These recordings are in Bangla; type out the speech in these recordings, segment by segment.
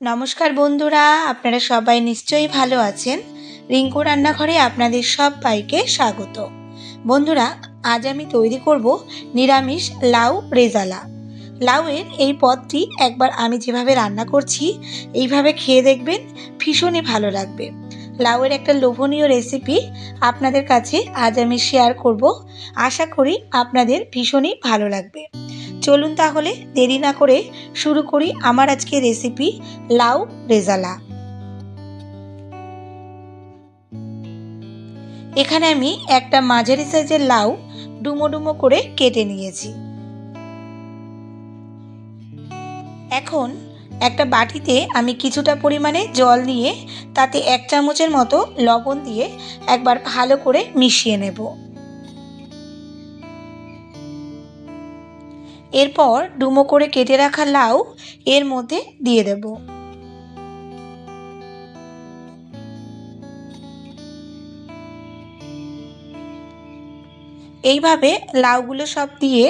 নমস্কার বন্ধুরা, আপনারা সবাই নিশ্চয়ই ভালো আছেন। রিঙ্কু রান্নাঘরে আপনাদের সবাইকে স্বাগত। বন্ধুরা, আজ আমি তৈরি করব নিরামিষ লাউ রেজালা। লাউয়ের এই পদটি একবার আমি যেভাবে রান্না করছি এইভাবে খেয়ে দেখবেন, ভীষণই ভালো লাগবে। লাউয়ের একটা লোভনীয় রেসিপি আপনাদের কাছে আজ আমি শেয়ার করব। আশা করি আপনাদের ভীষণই ভালো লাগবে। চলুন তাহলে দেরি না করে শুরু করি আমার আজকের রেসিপি লাউ রেজালা। এখানে আমি একটা মাঝারি সাইজের লাউ ডুমো ডুমো করে কেটে নিয়েছি। এখন একটা বাটিতে আমি কিছুটা পরিমাণে জল নিয়ে তাতে 1 চামচের মতো লবণ দিয়ে একবার ভালো করে মিশিয়ে নেব। এরপর ডুমো করে কেটে রাখা লাউ এর মধ্যে দিয়ে দেব। এইভাবে লাউগুলো সব দিয়ে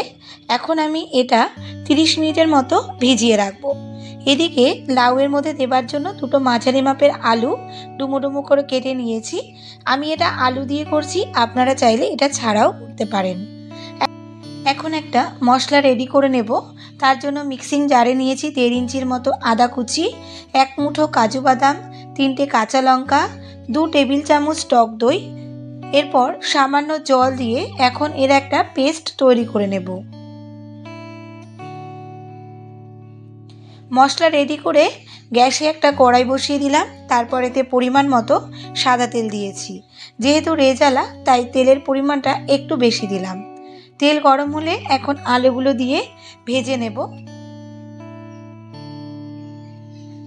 এখন আমি এটা 30 মিনিটের মতো ভিজিয়ে রাখবো। এদিকে লাউয়ের মধ্যে দেবার জন্য দুটো মাঝারি মাপের আলু ডুমো ডুমো করে কেটে নিয়েছি। আমি এটা আলু দিয়ে করছি, আপনারা চাইলে এটা ছাড়াও করতে পারেন। এখন একটা মশলা রেডি করে নেব। তার জন্য মিক্সিং জারে নিয়েছি 1.5 ইঞ্চির মতো আদা কুচি, 1 মুঠো কাজু বাদাম, 3টে কাঁচা লঙ্কা, 2 টেবিল চামচ টক দই। এরপর সামান্য জল দিয়ে এখন এর একটা পেস্ট তৈরি করে নেব। মশলা রেডি করে গ্যাসে একটা কড়াই বসিয়ে দিলাম। তারপর এতে পরিমাণ মতো সাদা তেল দিয়েছি। যেহেতু রেজালা তাই তেলের পরিমাণটা একটু বেশি দিলাম। তেল গরম হলে এখন আলুগুলো দিয়ে ভেজে নেব।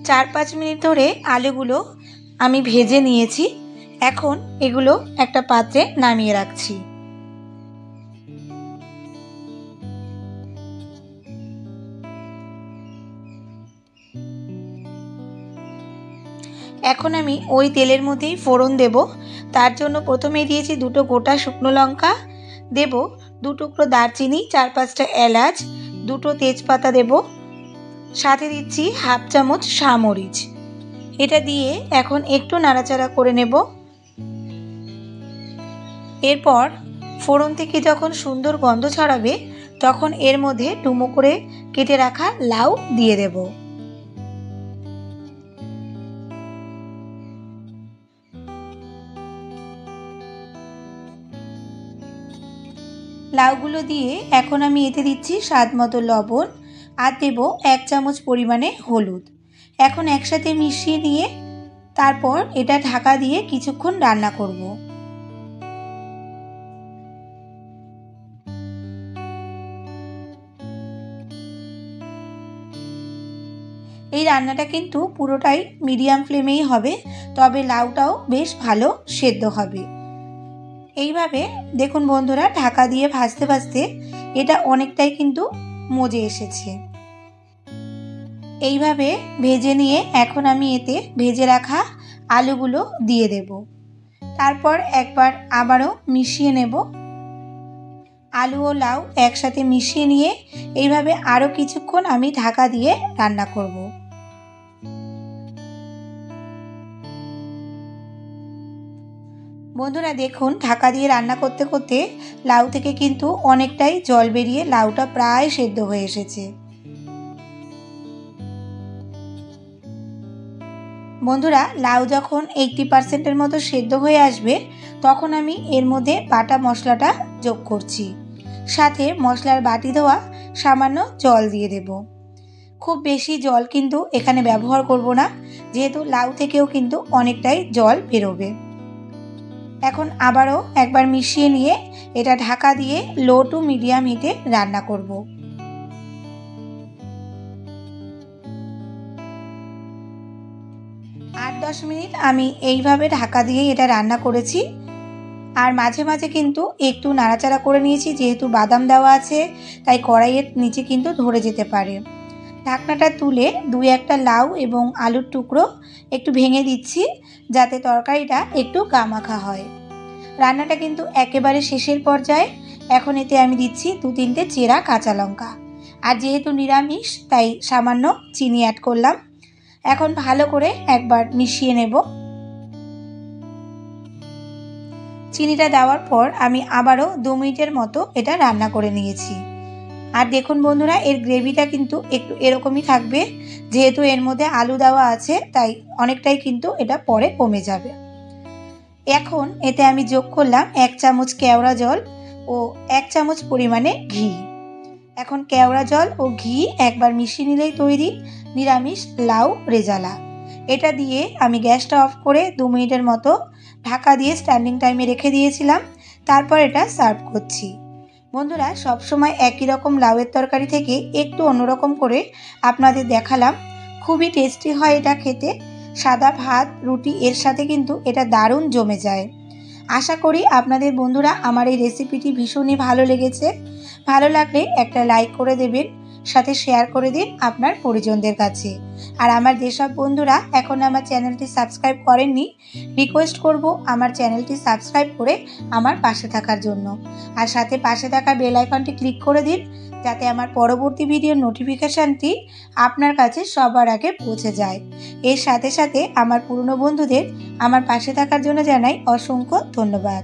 4-5 মিনিট ধরে আলুগুলো আমি ভেজে নিয়েছি। এখন এগুলো একটা পাত্রে নামিয়ে রাখছি। এখন আমি ওই তেলের মধ্যেই ফোড়ন দেব। তার জন্য প্রথমেই দিয়েছি 2টো গোটা শুকনো লঙ্কা, দেব 2 টুকরো দারচিনি, 4-5টা এলাচ, 2টো তেজপাতা দেব, সাথে দিচ্ছি 1/2 চামচ সামরিচ। এটা দিয়ে এখন একটু নাড়াচাড়া করে নেব। এরপর ফোড়ন থেকে যখন সুন্দর গন্ধ ছড়াবে তখন এর মধ্যে ডুমো করে কেটে রাখা লাউ দিয়ে দেব। লাউগুলো দিয়ে এখন আমি এতে দিচ্ছি স্বাদ মতো লবণ আর দেব 1 চামচ পরিমাণে হলুদ। এখন একসাথে মিশিয়ে নিয়ে তারপর এটা ঢাকা দিয়ে কিছুক্ষণ রান্না করব। এই রান্নাটা কিন্তু পুরোটাই মিডিয়াম ফ্লেমেই হবে, তবে লাউটাও বেশ ভালো সেদ্ধ হবে। এইভাবে দেখুন বন্ধুরা, ঢাকা দিয়ে ভাজতে ভাজতে এটা অনেকটাই কিন্তু মজে এসেছে। এইভাবে ভেজে নিয়ে এখন আমি এতে ভেজে রাখা আলুগুলো দিয়ে দেব। তারপর একবার আবারও মিশিয়ে নেব। আলু ও লাউ একসাথে মিশিয়ে নিয়ে এইভাবে আরও কিছুক্ষণ আমি ঢাকা দিয়ে রান্না করব। বন্ধুরা দেখুন, ঢাকা দিয়ে রান্না করতে করতে লাউ থেকে কিন্তু অনেকটাই জল বেরিয়ে লাউটা প্রায় সেদ্ধ হয়ে এসেছে। বন্ধুরা, লাউ যখন 80% মতো সেদ্ধ হয়ে আসবে তখন আমি এর মধ্যে বাটা মশলাটা যোগ করছি। সাথে মশলার বাটি ধোয়া সামান্য জল দিয়ে দেব। খুব বেশি জল কিন্তু এখানে ব্যবহার করব না, যেহেতু লাউ থেকেও কিন্তু অনেকটাই জল বেরোবে। এখন আবারও একবার মিশিয়ে নিয়ে এটা ঢাকা দিয়ে লো টু মিডিয়াম হিটে রান্না করব। 8-10 মিনিট আমি এইভাবে ঢাকা দিয়ে এটা রান্না করেছি। আর মাঝে মাঝে কিন্তু একটু নাড়াচাড়া করে নিয়েছি, যেহেতু বাদাম দেওয়া আছে তাই কড়াইয়ের নিচে কিন্তু ধরে যেতে পারে। ঢাকনাটা তুলে 2-1টা লাউ এবং আলুর টুকরো একটু ভেঙে দিচ্ছি, যাতে তরকারিটা একটু গামাখা হয়। রান্নাটা কিন্তু একেবারে শেষের পর্যায়ে। এখন এতে আমি দিচ্ছি 2-3টে চেরা কাঁচা লঙ্কা। আর যেহেতু নিরামিষ তাই সামান্য চিনি অ্যাড করলাম। এখন ভালো করে একবার মিশিয়ে নেব। চিনিটা দেওয়ার পর আমি আবারও 2 মিনিটের মতো এটা রান্না করে নিয়েছি। আর দেখুন বন্ধুরা, এর গ্রেভিটা কিন্তু একটু এরকমই থাকবে, যেহেতু এর মধ্যে আলু দেওয়া আছে তাই অনেকটাই কিন্তু এটা পরে কমে যাবে। এখন এতে আমি যোগ করলাম 1 চামচ কেওড়া জল ও 1 চামচ পরিমাণে ঘি। এখন কেওড়া জল ও ঘি একবার মিশিয়ে নিলেই তৈরি নিরামিষ লাউ রেজালা। এটা দিয়ে আমি গ্যাসটা অফ করে 2 মিনিটের মতো ঢাকা দিয়ে স্ট্যান্ডিং টাইমে রেখে দিয়েছিলাম। তারপর এটা সার্ভ করছি। বন্ধুরা, সবসময় একই রকম লাউয়ের তরকারি থেকে একটু অন্যরকম করে আপনাদের দেখালাম। খুবই টেস্টি হয় এটা খেতে। সাদা ভাত রুটি এর সাথে কিন্তু এটা দারুণ জমে যায়। আশা করি আপনাদের বন্ধুরা আমার এই রেসিপিটি ভীষণই ভালো লেগেছে। ভালো লাগলে একটা লাইক করে দেবেন, সাথে শেয়ার করে দিন আপনার পরিজনদের কাছে। আর আমার যেসব বন্ধুরা এখন আমার চ্যানেলটি সাবস্ক্রাইব করেননি, রিকোয়েস্ট করব আমার চ্যানেলটি সাবস্ক্রাইব করে আমার পাশে থাকার জন্য। আর সাথে পাশে থাকা বেল আইকনটি ক্লিক করে দিন, যাতে আমার পরবর্তী ভিডিওর নোটিফিকেশানটি আপনার কাছে সবার আগে পৌঁছে যায়। এর সাথে সাথে আমার পুরনো বন্ধুদের আমার পাশে থাকার জন্য জানাই অসংখ্য ধন্যবাদ।